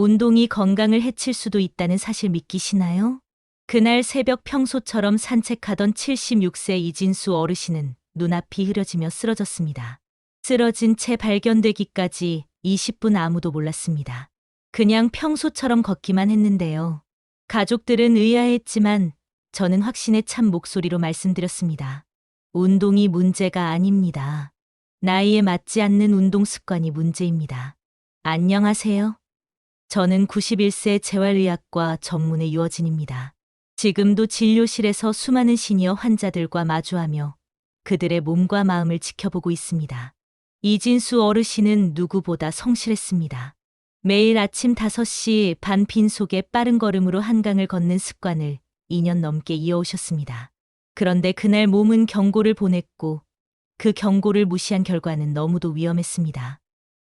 운동이 건강을 해칠 수도 있다는 사실 믿기시나요? 그날 새벽 평소처럼 산책하던 76세 이진수 어르신은 눈앞이 흐려지며 쓰러졌습니다. 쓰러진 채 발견되기까지 20분 아무도 몰랐습니다. 그냥 평소처럼 걷기만 했는데요. 가족들은 의아했지만 저는 확신에 찬 목소리로 말씀드렸습니다. 운동이 문제가 아닙니다. 나이에 맞지 않는 운동 습관이 문제입니다. 안녕하세요. 저는 91세 재활의학과 전문의 유어진입니다. 지금도 진료실에서 수많은 시니어 환자들과 마주하며 그들의 몸과 마음을 지켜보고 있습니다. 이진수 어르신은 누구보다 성실했습니다. 매일 아침 5시 반 빈속에 빠른 걸음으로 한강을 걷는 습관을 2년 넘게 이어오셨습니다. 그런데 그날 몸은 경고를 보냈고 그 경고를 무시한 결과는 너무도 위험했습니다.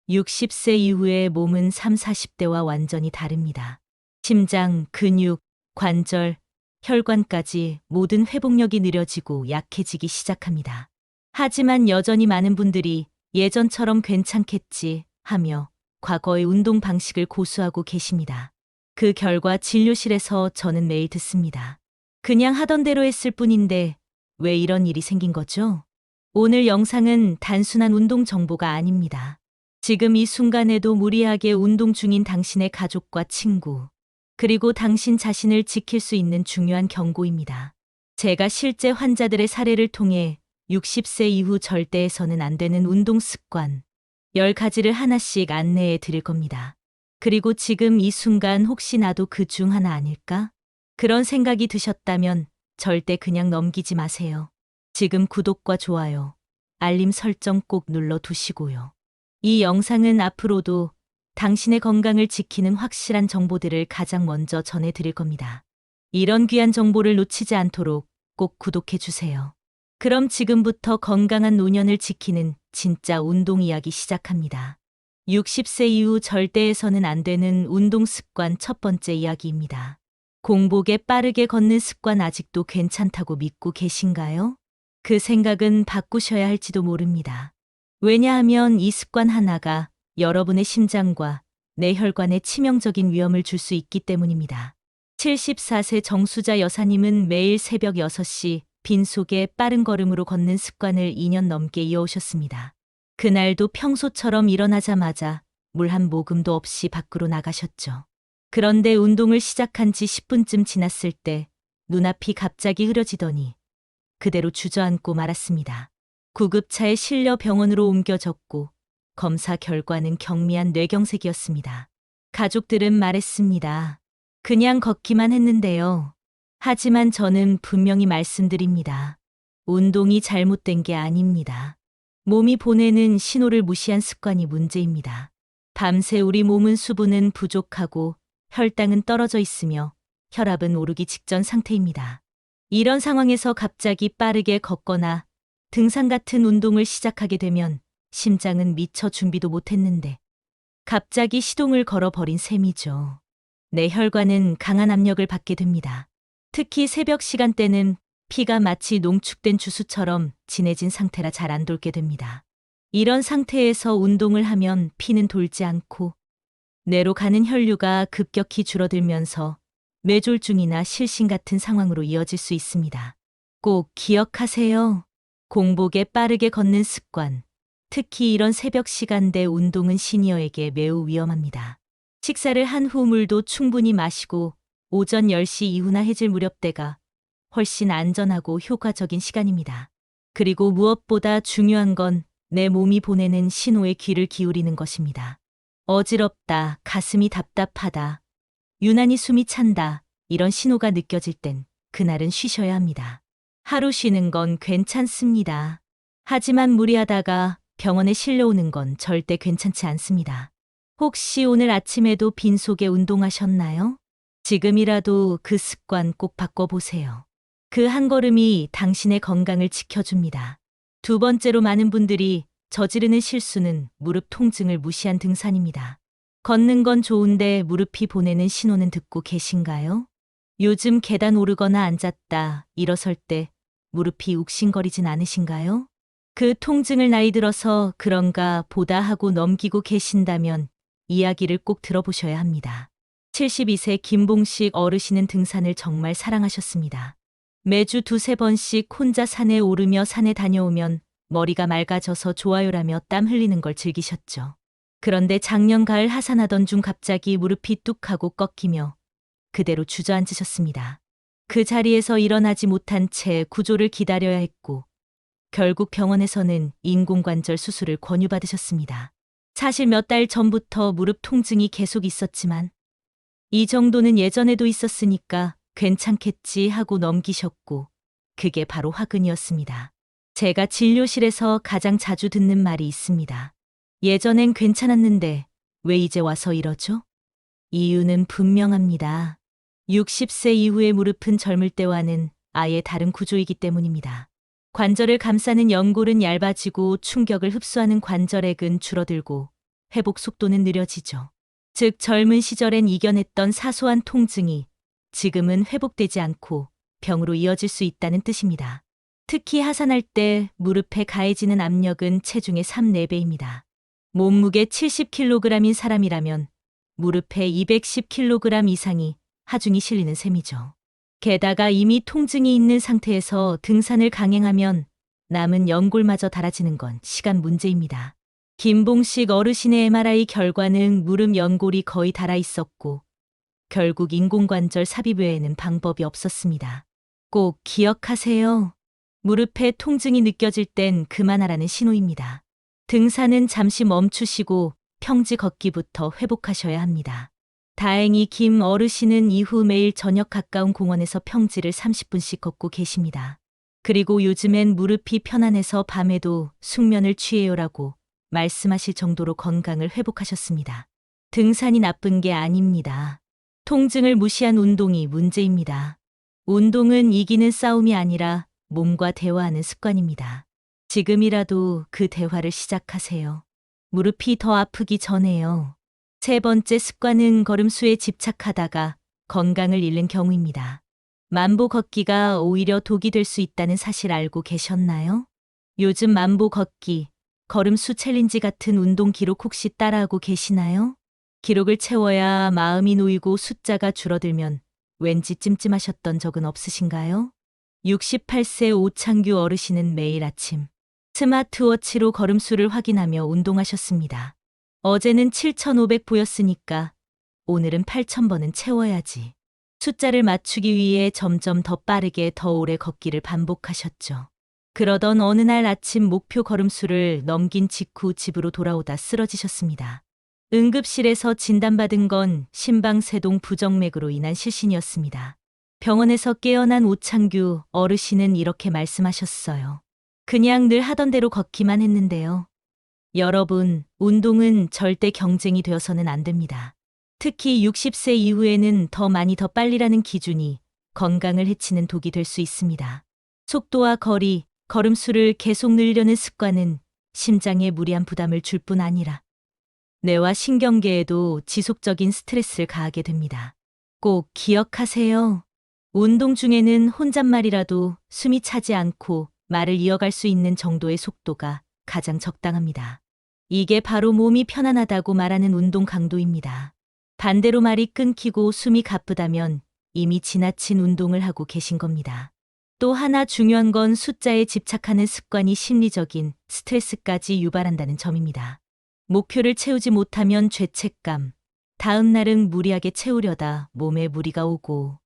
60세 이후에 몸은 3, 40대와 완전히 다릅니다. 심장, 근육, 관절, 혈관까지 모든 회복력이 느려지고 약해지기 시작합니다. 하지만 여전히 많은 분들이 예전처럼 괜찮겠지 하며 과거의 운동 방식을 고수하고 계십니다. 그 결과 진료실에서 저는 매일 듣습니다. 그냥 하던 대로 했을 뿐인데 왜 이런 일이 생긴 거죠? 오늘 영상은 단순한 운동 정보가 아닙니다. 지금 이 순간에도 무리하게 운동 중인 당신의 가족과 친구, 그리고 당신 자신을 지킬 수 있는 중요한 경고입니다. 제가 실제 환자들의 사례를 통해 60세 이후 절대 해서는 안 되는 운동 습관 10가지를 하나씩 안내해 드릴 겁니다. 그리고 지금 이 순간 혹시 나도 그 중 하나 아닐까? 그런 생각이 드셨다면 절대 그냥 넘기지 마세요. 지금 구독과 좋아요, 알림 설정 꼭 눌러두시고요. 이 영상은 앞으로도 당신의 건강을 지키는 확실한 정보들을 가장 먼저 전해드릴 겁니다. 이런 귀한 정보를 놓치지 않도록 꼭 구독해주세요. 그럼 지금부터 건강한 노년을 지키는 진짜 운동 이야기 시작합니다. 60세 이후 절대 해서는 안 되는 운동 습관 첫 번째 이야기입니다. 공복에 빠르게 걷는 습관 아직도 괜찮다고 믿고 계신가요? 그 생각은 바꾸셔야 할지도 모릅니다. 왜냐하면 이 습관 하나가 여러분의 심장과 뇌혈관에 치명적인 위험을 줄 수 있기 때문입니다. 74세 정수자 여사님은 매일 새벽 6시 빈속에 빠른 걸음으로 걷는 습관을 2년 넘게 이어오셨습니다. 그날도 평소처럼 일어나자마자 물 한 모금도 없이 밖으로 나가셨죠. 그런데 운동을 시작한 지 10분쯤 지났을 때 눈앞이 갑자기 흐려지더니 그대로 주저앉고 말았습니다. 구급차에 실려 병원으로 옮겨졌고 검사 결과는 경미한 뇌경색이었습니다. 가족들은 말했습니다. 그냥 걷기만 했는데요. 하지만 저는 분명히 말씀드립니다. 운동이 잘못된 게 아닙니다. 몸이 보내는 신호를 무시한 습관이 문제입니다. 밤새 우리 몸은 수분은 부족하고 혈당은 떨어져 있으며 혈압은 오르기 직전 상태입니다. 이런 상황에서 갑자기 빠르게 걷거나 등산 같은 운동을 시작하게 되면 심장은 미처 준비도 못했는데 갑자기 시동을 걸어버린 셈이죠. 내 혈관은 강한 압력을 받게 됩니다. 특히 새벽 시간대는 피가 마치 농축된 주스처럼 진해진 상태라 잘 안 돌게 됩니다. 이런 상태에서 운동을 하면 피는 돌지 않고 뇌로 가는 혈류가 급격히 줄어들면서 뇌졸중이나 실신 같은 상황으로 이어질 수 있습니다. 꼭 기억하세요. 공복에 빠르게 걷는 습관, 특히 이런 새벽 시간대 운동은 시니어에게 매우 위험합니다. 식사를 한 후 물도 충분히 마시고 오전 10시 이후나 해질 무렵대가 훨씬 안전하고 효과적인 시간입니다. 그리고 무엇보다 중요한 건 내 몸이 보내는 신호에 귀를 기울이는 것입니다. 어지럽다, 가슴이 답답하다, 유난히 숨이 찬다, 이런 신호가 느껴질 땐 그날은 쉬셔야 합니다. 하루 쉬는 건 괜찮습니다. 하지만 무리하다가 병원에 실려오는 건 절대 괜찮지 않습니다. 혹시 오늘 아침에도 빈속에 운동하셨나요? 지금이라도 그 습관 꼭 바꿔보세요. 그 한 걸음이 당신의 건강을 지켜줍니다. 두 번째로 많은 분들이 저지르는 실수는 무릎 통증을 무시한 등산입니다. 걷는 건 좋은데 무릎이 보내는 신호는 듣고 계신가요? 요즘 계단 오르거나 앉았다, 일어설 때 무릎이 욱신거리진 않으신가요? 그 통증을 나이 들어서 그런가 보다 하고 넘기고 계신다면 이야기를 꼭 들어보셔야 합니다. 72세 김봉식 어르신은 등산을 정말 사랑하셨습니다. 매주 두세 번씩 혼자 산에 오르며 산에 다녀오면 머리가 맑아져서 좋아요라며 땀 흘리는 걸 즐기셨죠. 그런데 작년 가을 하산하던 중 갑자기 무릎이 뚝 하고 꺾이며 그대로 주저앉으셨습니다. 그 자리에서 일어나지 못한 채 구조를 기다려야 했고 결국 병원에서는 인공관절 수술을 권유받으셨습니다. 사실 몇 달 전부터 무릎 통증이 계속 있었지만 이 정도는 예전에도 있었으니까 괜찮겠지 하고 넘기셨고 그게 바로 화근이었습니다. 제가 진료실에서 가장 자주 듣는 말이 있습니다. 예전엔 괜찮았는데 왜 이제 와서 이러죠? 이유는 분명합니다. 60세 이후의 무릎은 젊을 때와는 아예 다른 구조이기 때문입니다. 관절을 감싸는 연골은 얇아지고 충격을 흡수하는 관절액은 줄어들고 회복 속도는 느려지죠. 즉 젊은 시절엔 이겨냈던 사소한 통증이 지금은 회복되지 않고 병으로 이어질 수 있다는 뜻입니다. 특히 하산할 때 무릎에 가해지는 압력은 체중의 3, 4배입니다. 몸무게 70kg인 사람이라면 무릎에 210kg 이상이 하중이 실리는 셈이죠. 게다가 이미 통증이 있는 상태에서 등산을 강행하면 남은 연골마저 닳아지는 건 시간 문제입니다. 김봉식 어르신의 MRI 결과는 무릎 연골이 거의 닳아 있었고 결국 인공관절 삽입 외에는 방법이 없었습니다. 꼭 기억하세요. 무릎에 통증이 느껴질 땐 그만하라는 신호입니다. 등산은 잠시 멈추시고 평지 걷기부터 회복하셔야 합니다. 다행히 김 어르신은 이후 매일 저녁 가까운 공원에서 평지를 30분씩 걷고 계십니다. 그리고 요즘엔 무릎이 편안해서 밤에도 숙면을 취해요라고 말씀하실 정도로 건강을 회복하셨습니다. 등산이 나쁜 게 아닙니다. 통증을 무시한 운동이 문제입니다. 운동은 이기는 싸움이 아니라 몸과 대화하는 습관입니다. 지금이라도 그 대화를 시작하세요. 무릎이 더 아프기 전에요. 세 번째 습관은 걸음수에 집착하다가 건강을 잃는 경우입니다. 만보 걷기가 오히려 독이 될 수 있다는 사실 알고 계셨나요? 요즘 만보 걷기, 걸음수 챌린지 같은 운동 기록 혹시 따라하고 계시나요? 기록을 채워야 마음이 놓이고 숫자가 줄어들면 왠지 찜찜하셨던 적은 없으신가요? 68세 오창규 어르신은 매일 아침 스마트워치로 걸음수를 확인하며 운동하셨습니다. 어제는 7,500 보였으니까 오늘은 8,000번은 채워야지. 숫자를 맞추기 위해 점점 더 빠르게 더 오래 걷기를 반복하셨죠. 그러던 어느 날 아침 목표 걸음수를 넘긴 직후 집으로 돌아오다 쓰러지셨습니다. 응급실에서 진단받은 건 심방세동 부정맥으로 인한 실신이었습니다. 병원에서 깨어난 오창규 어르신은 이렇게 말씀하셨어요. 그냥 늘 하던 대로 걷기만 했는데요. 여러분, 운동은 절대 경쟁이 되어서는 안 됩니다. 특히 60세 이후에는 더 많이 더 빨리라는 기준이 건강을 해치는 독이 될 수 있습니다. 속도와 거리, 걸음수를 계속 늘려는 습관은 심장에 무리한 부담을 줄 뿐 아니라 뇌와 신경계에도 지속적인 스트레스를 가하게 됩니다. 꼭 기억하세요. 운동 중에는 혼잣말이라도 숨이 차지 않고 말을 이어갈 수 있는 정도의 속도가 가장 적당합니다. 이게 바로 몸이 편안하다고 말하는 운동 강도입니다. 반대로 말이 끊기고 숨이 가쁘다면 이미 지나친 운동을 하고 계신 겁니다. 또 하나 중요한 건 숫자에 집착하는 습관이 심리적인 스트레스까지 유발한다는 점입니다. 목표를 채우지 못하면 죄책감, 다음 날은 무리하게 채우려다 몸에 무리가 오고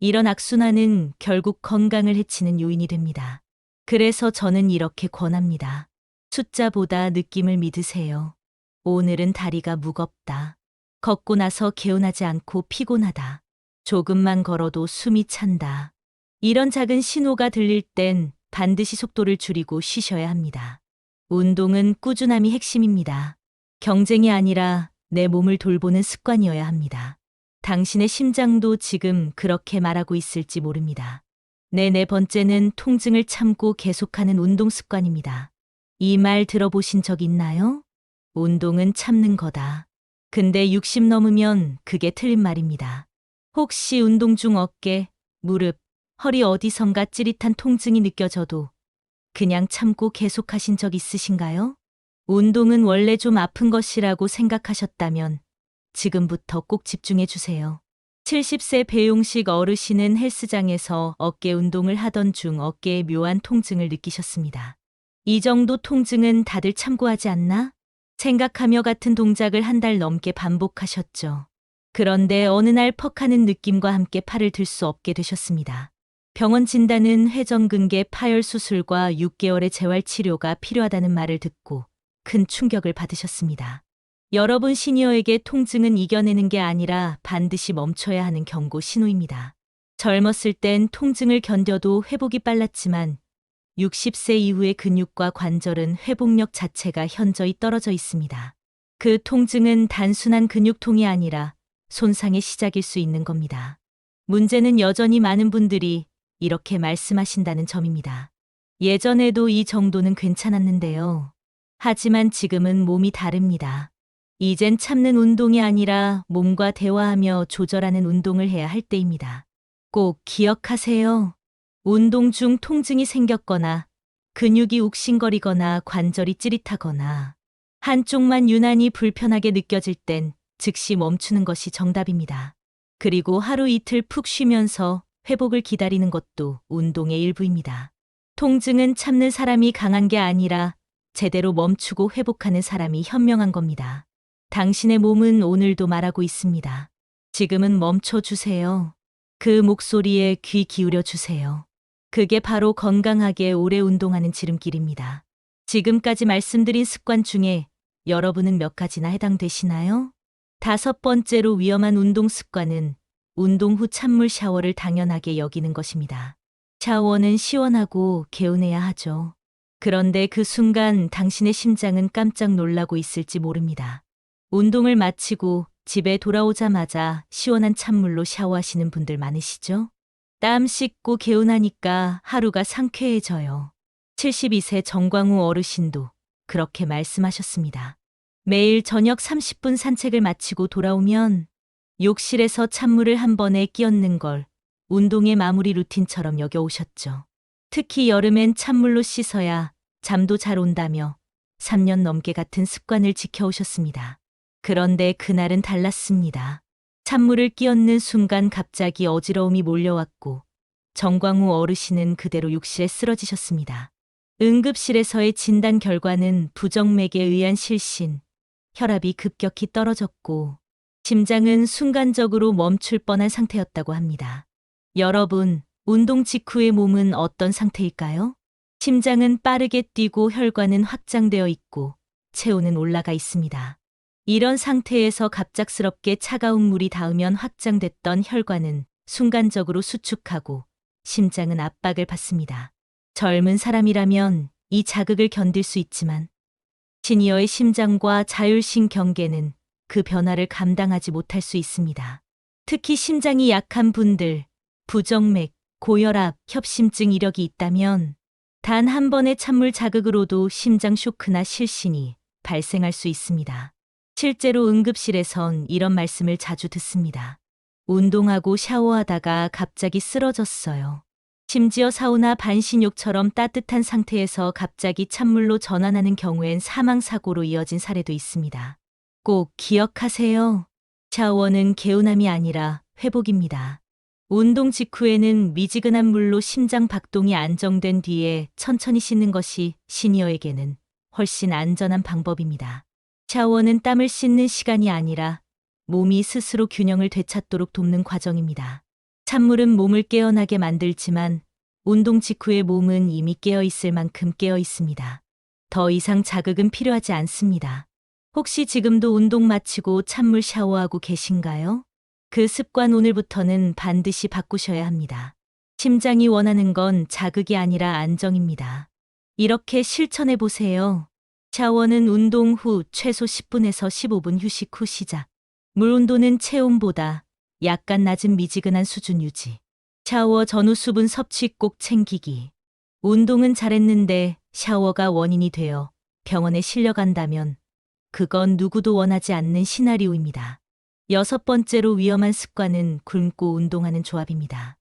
이런 악순환은 결국 건강을 해치는 요인이 됩니다. 그래서 저는 이렇게 권합니다. 숫자보다 느낌을 믿으세요. 오늘은 다리가 무겁다. 걷고 나서 개운하지 않고 피곤하다. 조금만 걸어도 숨이 찬다. 이런 작은 신호가 들릴 땐 반드시 속도를 줄이고 쉬셔야 합니다. 운동은 꾸준함이 핵심입니다. 경쟁이 아니라 내 몸을 돌보는 습관이어야 합니다. 당신의 심장도 지금 그렇게 말하고 있을지 모릅니다. 네 번째는 통증을 참고 계속하는 운동 습관입니다. 이 말 들어보신 적 있나요? 운동은 참는 거다. 근데 60 넘으면 그게 틀린 말입니다. 혹시 운동 중 어깨, 무릎, 허리 어디선가 찌릿한 통증이 느껴져도 그냥 참고 계속하신 적 있으신가요? 운동은 원래 좀 아픈 것이라고 생각하셨다면 지금부터 꼭 집중해 주세요. 70세 배용식 어르신은 헬스장에서 어깨 운동을 하던 중 어깨에 묘한 통증을 느끼셨습니다. 이 정도 통증은 다들 참고하지 않나? 생각하며 같은 동작을 한 달 넘게 반복하셨죠. 그런데 어느 날 퍽 하는 느낌과 함께 팔을 들 수 없게 되셨습니다. 병원 진단은 회전근개 파열 수술과 6개월의 재활 치료가 필요하다는 말을 듣고 큰 충격을 받으셨습니다. 여러분 시니어에게 통증은 이겨내는 게 아니라 반드시 멈춰야 하는 경고 신호입니다. 젊었을 땐 통증을 견뎌도 회복이 빨랐지만 60세 이후의 근육과 관절은 회복력 자체가 현저히 떨어져 있습니다. 그 통증은 단순한 근육통이 아니라 손상의 시작일 수 있는 겁니다. 문제는 여전히 많은 분들이 이렇게 말씀하신다는 점입니다. 예전에도 이 정도는 괜찮았는데요. 하지만 지금은 몸이 다릅니다. 이젠 참는 운동이 아니라 몸과 대화하며 조절하는 운동을 해야 할 때입니다. 꼭 기억하세요. 운동 중 통증이 생겼거나 근육이 욱신거리거나 관절이 찌릿하거나 한쪽만 유난히 불편하게 느껴질 땐 즉시 멈추는 것이 정답입니다. 그리고 하루 이틀 푹 쉬면서 회복을 기다리는 것도 운동의 일부입니다. 통증은 참는 사람이 강한 게 아니라 제대로 멈추고 회복하는 사람이 현명한 겁니다. 당신의 몸은 오늘도 말하고 있습니다. 지금은 멈춰주세요. 그 목소리에 귀 기울여 주세요. 그게 바로 건강하게 오래 운동하는 지름길입니다. 지금까지 말씀드린 습관 중에 여러분은 몇 가지나 해당되시나요? 5번째로 위험한 운동 습관은 운동 후 찬물 샤워를 당연하게 여기는 것입니다. 샤워는 시원하고 개운해야 하죠. 그런데 그 순간 당신의 심장은 깜짝 놀라고 있을지 모릅니다. 운동을 마치고 집에 돌아오자마자 시원한 찬물로 샤워하시는 분들 많으시죠? 땀 씻고 개운하니까 하루가 상쾌해져요. 72세 정광우 어르신도 그렇게 말씀하셨습니다. 매일 저녁 30분 산책을 마치고 돌아오면 욕실에서 찬물을 한 번에 끼얹는 걸 운동의 마무리 루틴처럼 여겨오셨죠. 특히 여름엔 찬물로 씻어야 잠도 잘 온다며 3년 넘게 같은 습관을 지켜오셨습니다. 그런데 그날은 달랐습니다. 찬물을 끼얹는 순간 갑자기 어지러움이 몰려왔고 정광우 어르신은 그대로 욕실에 쓰러지셨습니다. 응급실에서의 진단 결과는 부정맥에 의한 실신, 혈압이 급격히 떨어졌고 심장은 순간적으로 멈출 뻔한 상태였다고 합니다. 여러분, 운동 직후의 몸은 어떤 상태일까요? 심장은 빠르게 뛰고 혈관은 확장되어 있고 체온은 올라가 있습니다. 이런 상태에서 갑작스럽게 차가운 물이 닿으면 확장됐던 혈관은 순간적으로 수축하고 심장은 압박을 받습니다. 젊은 사람이라면 이 자극을 견딜 수 있지만 시니어의 심장과 자율신 경계는 그 변화를 감당하지 못할 수 있습니다. 특히 심장이 약한 분들, 부정맥, 고혈압, 협심증 이력이 있다면 단 한 번의 찬물 자극으로도 심장 쇼크나 실신이 발생할 수 있습니다. 실제로 응급실에선 이런 말씀을 자주 듣습니다. 운동하고 샤워하다가 갑자기 쓰러졌어요. 심지어 사우나 반신욕처럼 따뜻한 상태에서 갑자기 찬물로 전환하는 경우엔 사망사고로 이어진 사례도 있습니다. 꼭 기억하세요. 샤워는 개운함이 아니라 회복입니다. 운동 직후에는 미지근한 물로 심장 박동이 안정된 뒤에 천천히 씻는 것이 시니어에게는 훨씬 안전한 방법입니다. 샤워는 땀을 씻는 시간이 아니라 몸이 스스로 균형을 되찾도록 돕는 과정입니다. 찬물은 몸을 깨어나게 만들지만 운동 직후의 몸은 이미 깨어 있을 만큼 깨어 있습니다. 더 이상 자극은 필요하지 않습니다. 혹시 지금도 운동 마치고 찬물 샤워하고 계신가요? 그 습관 오늘부터는 반드시 바꾸셔야 합니다. 심장이 원하는 건 자극이 아니라 안정입니다. 이렇게 실천해 보세요. 샤워는 운동 후 최소 10분에서 15분 휴식 후 시작. 물 온도는 체온보다 약간 낮은 미지근한 수준 유지. 샤워 전후 수분 섭취 꼭 챙기기. 운동은 잘했는데 샤워가 원인이 되어 병원에 실려간다면 그건 누구도 원하지 않는 시나리오입니다. 6번째로 위험한 습관은 굶고 운동하는 조합입니다.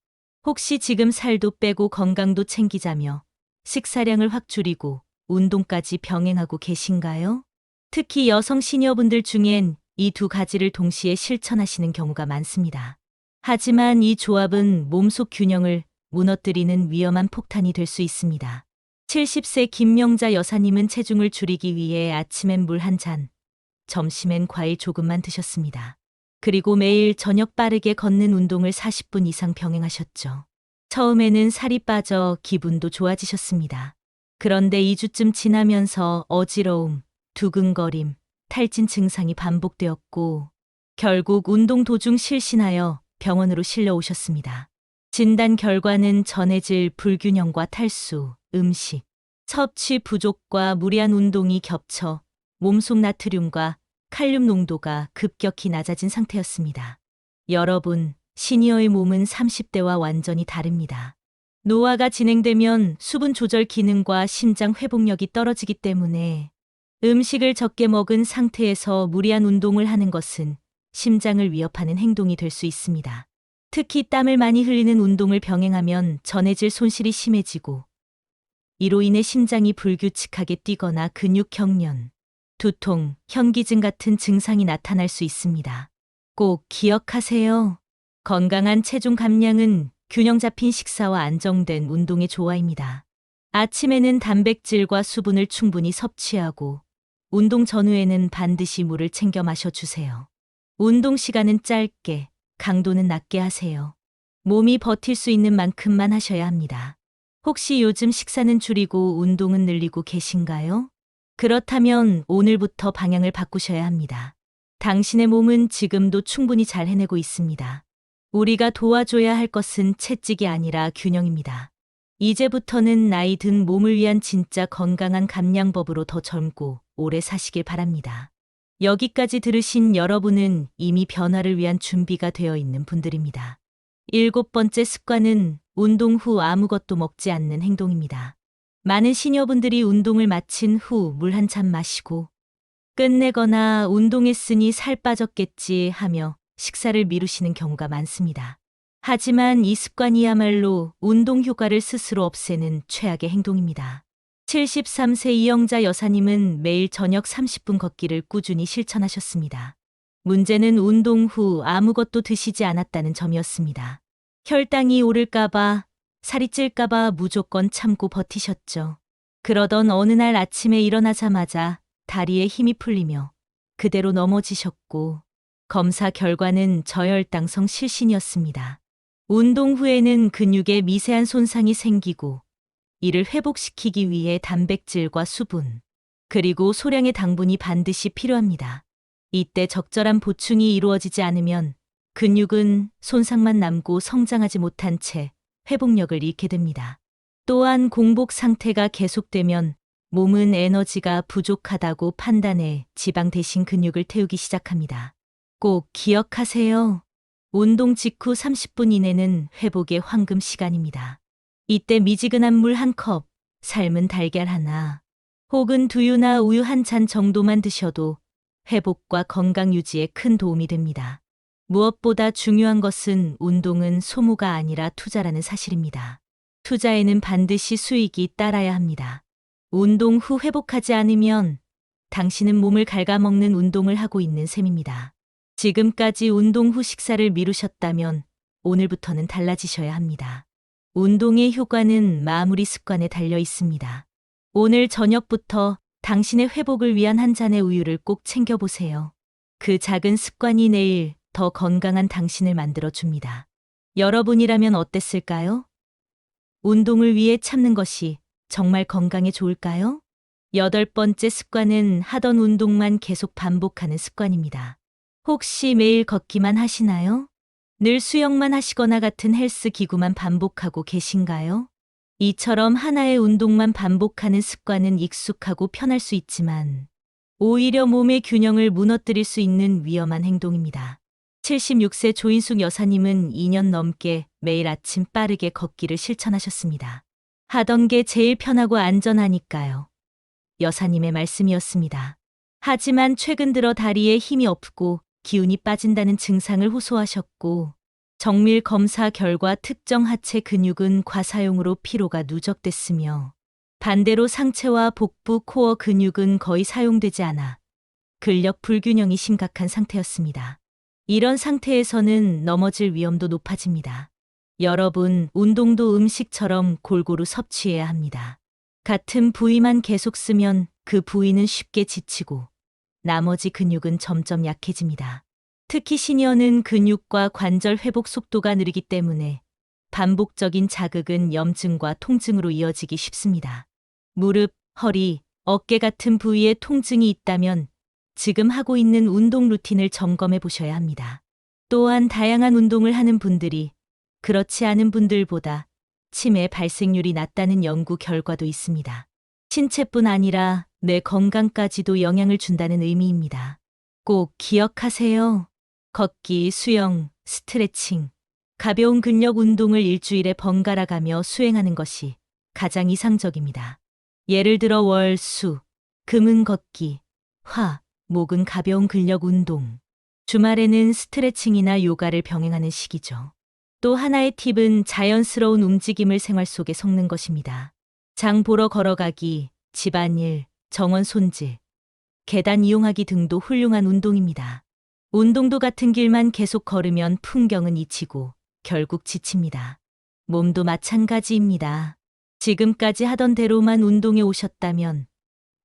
혹시 지금 살도 빼고 건강도 챙기자며 식사량을 확 줄이고 운동까지 병행하고 계신가요? 특히 여성 시니어분들 중엔 이 두 가지를 동시에 실천하시는 경우가 많습니다. 하지만 이 조합은 몸속 균형을 무너뜨리는 위험한 폭탄이 될 수 있습니다. 70세 김명자 여사님은 체중을 줄이기 위해 아침엔 물 한 잔, 점심엔 과일 조금만 드셨습니다. 그리고 매일 저녁 빠르게 걷는 운동을 40분 이상 병행하셨죠. 처음에는 살이 빠져 기분도 좋아지셨습니다. 그런데 2주쯤 지나면서 어지러움, 두근거림, 탈진 증상이 반복되었고 결국 운동 도중 실신하여 병원으로 실려오셨습니다. 진단 결과는 전해질 불균형과 탈수, 음식, 섭취 부족과 무리한 운동이 겹쳐 몸속 나트륨과 칼륨 농도가 급격히 낮아진 상태였습니다. 여러분, 시니어의 몸은 30대와 완전히 다릅니다. 노화가 진행되면 수분 조절 기능과 심장 회복력이 떨어지기 때문에 음식을 적게 먹은 상태에서 무리한 운동을 하는 것은 심장을 위협하는 행동이 될 수 있습니다. 특히 땀을 많이 흘리는 운동을 병행하면 전해질 손실이 심해지고 이로 인해 심장이 불규칙하게 뛰거나 근육 경련, 두통, 현기증 같은 증상이 나타날 수 있습니다. 꼭 기억하세요. 건강한 체중 감량은 균형 잡힌 식사와 안정된 운동의 조화입니다. 아침에는 단백질과 수분을 충분히 섭취하고 운동 전후에는 반드시 물을 챙겨 마셔주세요. 운동 시간은 짧게, 강도는 낮게 하세요. 몸이 버틸 수 있는 만큼만 하셔야 합니다. 혹시 요즘 식사는 줄이고 운동은 늘리고 계신가요? 그렇다면 오늘부터 방향을 바꾸셔야 합니다. 당신의 몸은 지금도 충분히 잘 해내고 있습니다. 우리가 도와줘야 할 것은 채찍이 아니라 균형입니다. 이제부터는 나이 든 몸을 위한 진짜 건강한 감량법으로 더 젊고 오래 사시길 바랍니다. 여기까지 들으신 여러분은 이미 변화를 위한 준비가 되어 있는 분들입니다. 7번째 습관은 운동 후 아무것도 먹지 않는 행동입니다. 많은 시니어분들이 운동을 마친 후 물 한 잔 마시고 끝내거나 운동했으니 살 빠졌겠지 하며 식사를 미루시는 경우가 많습니다. 하지만 이 습관이야말로 운동 효과를 스스로 없애는 최악의 행동입니다. 73세 이영자 여사님은 매일 저녁 30분 걷기를 꾸준히 실천하셨습니다. 문제는 운동 후 아무것도 드시지 않았다는 점이었습니다. 혈당이 오를까봐, 살이 찔까봐 무조건 참고 버티셨죠. 그러던 어느 날 아침에 일어나자마자 다리에 힘이 풀리며 그대로 넘어지셨고 검사 결과는 저혈당성 실신이었습니다. 운동 후에는 근육에 미세한 손상이 생기고 이를 회복시키기 위해 단백질과 수분, 그리고 소량의 당분이 반드시 필요합니다. 이때 적절한 보충이 이루어지지 않으면 근육은 손상만 남고 성장하지 못한 채 회복력을 잃게 됩니다. 또한 공복 상태가 계속되면 몸은 에너지가 부족하다고 판단해 지방 대신 근육을 태우기 시작합니다. 꼭 기억하세요. 운동 직후 30분 이내는 회복의 황금 시간입니다. 이때 미지근한 물 한 컵, 삶은 달걀 하나, 혹은 두유나 우유 한 잔 정도만 드셔도 회복과 건강 유지에 큰 도움이 됩니다. 무엇보다 중요한 것은 운동은 소모가 아니라 투자라는 사실입니다. 투자에는 반드시 수익이 따라야 합니다. 운동 후 회복하지 않으면 당신은 몸을 갉아먹는 운동을 하고 있는 셈입니다. 지금까지 운동 후 식사를 미루셨다면 오늘부터는 달라지셔야 합니다. 운동의 효과는 마무리 습관에 달려 있습니다. 오늘 저녁부터 당신의 회복을 위한 한 잔의 우유를 꼭 챙겨보세요. 그 작은 습관이 내일 더 건강한 당신을 만들어줍니다. 여러분이라면 어땠을까요? 운동을 위해 참는 것이 정말 건강에 좋을까요? 8번째 습관은 하던 운동만 계속 반복하는 습관입니다. 혹시 매일 걷기만 하시나요? 늘 수영만 하시거나 같은 헬스 기구만 반복하고 계신가요? 이처럼 하나의 운동만 반복하는 습관은 익숙하고 편할 수 있지만 오히려 몸의 균형을 무너뜨릴 수 있는 위험한 행동입니다. 76세 조인숙 여사님은 2년 넘게 매일 아침 빠르게 걷기를 실천하셨습니다. 하던 게 제일 편하고 안전하니까요. 여사님의 말씀이었습니다. 하지만 최근 들어 다리에 힘이 없고 기운이 빠진다는 증상을 호소하셨고 정밀 검사 결과 특정 하체 근육은 과사용으로 피로가 누적됐으며 반대로 상체와 복부 코어 근육은 거의 사용되지 않아 근력 불균형이 심각한 상태였습니다. 이런 상태에서는 넘어질 위험도 높아집니다. 여러분, 운동도 음식처럼 골고루 섭취해야 합니다. 같은 부위만 계속 쓰면 그 부위는 쉽게 지치고 나머지 근육은 점점 약해집니다. 특히 시니어는 근육과 관절 회복 속도가 느리기 때문에 반복적인 자극은 염증과 통증으로 이어지기 쉽습니다. 무릎, 허리, 어깨 같은 부위에 통증이 있다면 지금 하고 있는 운동 루틴을 점검해 보셔야 합니다. 또한 다양한 운동을 하는 분들이 그렇지 않은 분들보다 치매 발생률이 낮다는 연구 결과도 있습니다. 신체뿐 아니라 뇌 건강까지도 영향을 준다는 의미입니다. 꼭 기억하세요. 걷기, 수영, 스트레칭, 가벼운 근력 운동을 일주일에 번갈아 가며 수행하는 것이 가장 이상적입니다. 예를 들어 월, 수, 금은 걷기, 화, 목은 가벼운 근력 운동, 주말에는 스트레칭이나 요가를 병행하는 시기죠. 또 하나의 팁은 자연스러운 움직임을 생활 속에 섞는 것입니다. 장 보러 걸어가기, 집안일, 정원 손질, 계단 이용하기 등도 훌륭한 운동입니다. 운동도 같은 길만 계속 걸으면 풍경은 잊히고 결국 지칩니다. 몸도 마찬가지입니다. 지금까지 하던 대로만 운동해 오셨다면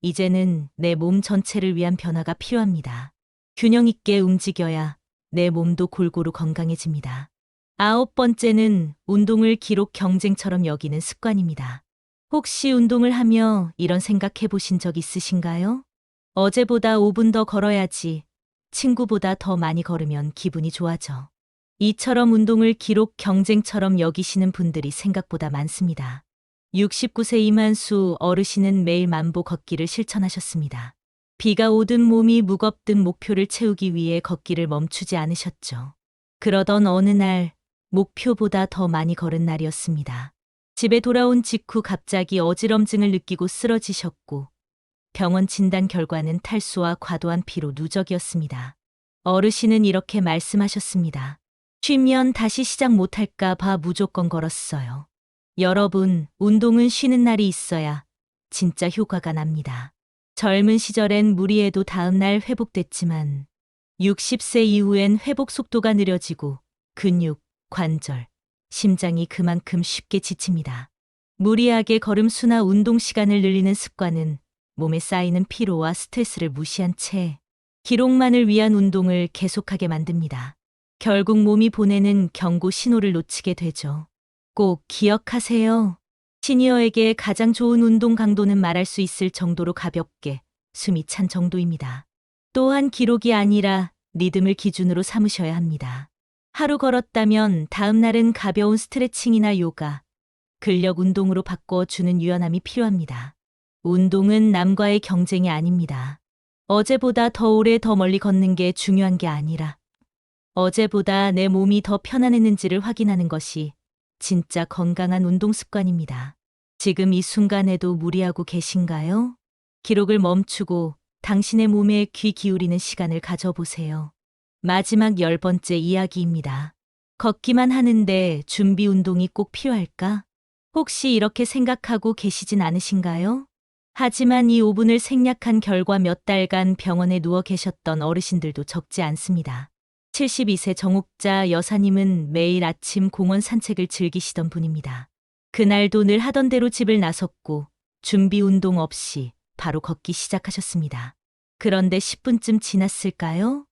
이제는 내 몸 전체를 위한 변화가 필요합니다. 균형 있게 움직여야 내 몸도 골고루 건강해집니다. 9번째는 운동을 기록 경쟁처럼 여기는 습관입니다. 혹시 운동을 하며 이런 생각해 보신 적 있으신가요? 어제보다 5분 더 걸어야지. 친구보다 더 많이 걸으면 기분이 좋아져. 이처럼 운동을 기록 경쟁처럼 여기시는 분들이 생각보다 많습니다. 69세 이만수 어르신은 매일 만보 걷기를 실천하셨습니다. 비가 오든 몸이 무겁든 목표를 채우기 위해 걷기를 멈추지 않으셨죠. 그러던 어느 날 목표보다 더 많이 걸은 날이었습니다. 집에 돌아온 직후 갑자기 어지럼증을 느끼고 쓰러지셨고 병원 진단 결과는 탈수와 과도한 피로 누적이었습니다. 어르신은 이렇게 말씀하셨습니다. 쉬면 다시 시작 못할까 봐 무조건 걸었어요. 여러분, 운동은 쉬는 날이 있어야 진짜 효과가 납니다. 젊은 시절엔 무리해도 다음날 회복됐지만 60세 이후엔 회복 속도가 느려지고 근육, 관절, 심장이 그만큼 쉽게 지칩니다. 무리하게 걸음 수나 운동 시간을 늘리는 습관은 몸에 쌓이는 피로와 스트레스를 무시한 채 기록만을 위한 운동을 계속하게 만듭니다. 결국 몸이 보내는 경고 신호를 놓치게 되죠. 꼭 기억하세요. 시니어에게 가장 좋은 운동 강도는 말할 수 있을 정도로 가볍게 숨이 찬 정도입니다. 또한 기록이 아니라 리듬을 기준으로 삼으셔야 합니다. 하루 걸었다면 다음 날은 가벼운 스트레칭이나 요가, 근력 운동으로 바꿔주는 유연함이 필요합니다. 운동은 남과의 경쟁이 아닙니다. 어제보다 더 오래 더 멀리 걷는 게 중요한 게 아니라 어제보다 내 몸이 더 편안했는지를 확인하는 것이 진짜 건강한 운동 습관입니다. 지금 이 순간에도 무리하고 계신가요? 기록을 멈추고 당신의 몸에 귀 기울이는 시간을 가져보세요. 마지막 10번째 이야기입니다. 걷기만 하는데 준비 운동이 꼭 필요할까? 혹시 이렇게 생각하고 계시진 않으신가요? 하지만 이 5분을 생략한 결과 몇 달간 병원에 누워 계셨던 어르신들도 적지 않습니다. 72세 정옥자 여사님은 매일 아침 공원 산책을 즐기시던 분입니다. 그날도 늘 하던 대로 집을 나섰고 준비 운동 없이 바로 걷기 시작하셨습니다. 그런데 10분쯤 지났을까요?